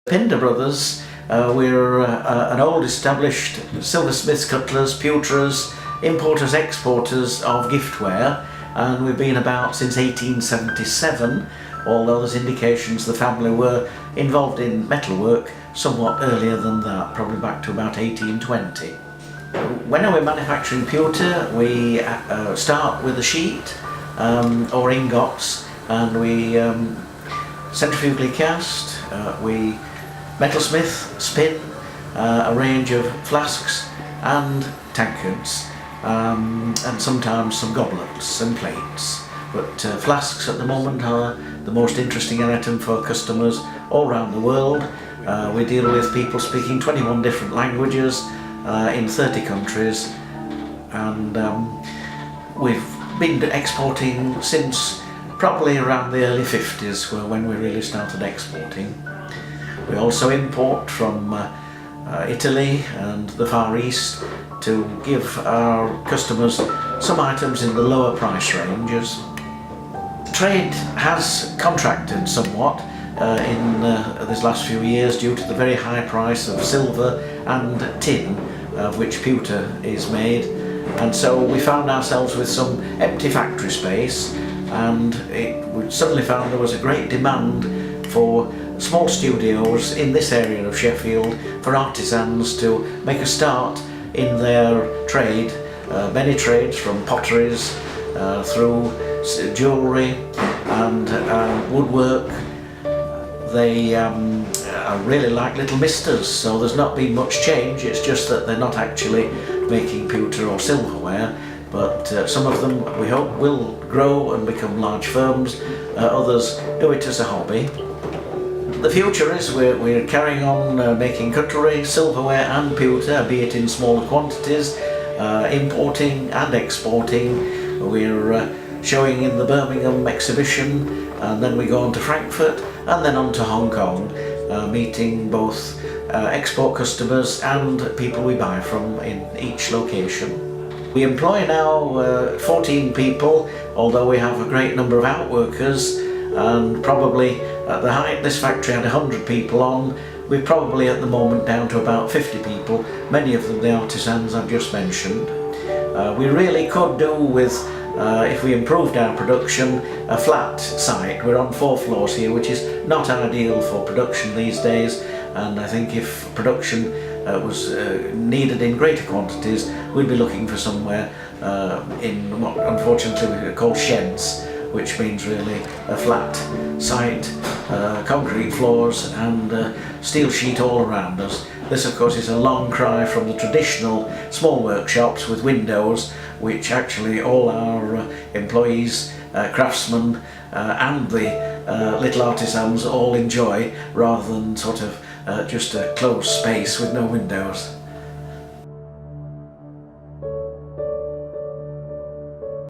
Pinder Brothers, we're an old established silversmiths, cutlers, pewterers, importers, exporters of giftware, and we've been about since 1877, although there's indications the family were involved in metalwork somewhat earlier than that, probably back to about 1820. When we're manufacturing pewter, we start with a sheet or ingots, and we centrifugally cast, we metalsmith, spin a range of flasks and tankards, and sometimes some goblets and plates. But flasks at the moment are the most interesting item for customers all around the world. We deal with people speaking 21 different languages in 30 countries, and we've been exporting since probably around the early 50s, when we really started exporting. We also import from Italy and the Far East to give our customers some items in the lower price ranges. Trade has contracted somewhat in these last few years due to the very high price of silver and tin, of which pewter is made, and so we found ourselves with some empty factory space, and we suddenly found there was a great demand for small studios in this area of Sheffield for artisans to make a start in their trade. Many trades, from potteries through jewellery and woodwork. They really like Little Mesters, so there's not been much change. It's just that they're not actually making pewter or silverware, but some of them, we hope, will grow and become large firms. Others do it as a hobby. The future is we're carrying on making cutlery, silverware and pewter, be it in smaller quantities, importing and exporting. We're showing in the Birmingham exhibition, and then we go on to Frankfurt and then on to Hong Kong, meeting both export customers and people we buy from in each location. We employ now 14 people, although we have a great number of outworkers, and probably at the height this factory had 100 people on. We're probably at the moment down to about 50 people, many of them the artisans I've just mentioned. We really could do with, if we improved our production, a flat site. We're on 4 floors here, which is not ideal for production these days, and I think if production was needed in greater quantities, we'd be looking for somewhere in what unfortunately we call sheds, which means really a flat site, concrete floors and steel sheet all around us. This of course is a long cry from the traditional small workshops with windows, which actually all our employees, craftsmen and the little artisans all enjoy, rather than sort of just a closed space with no windows.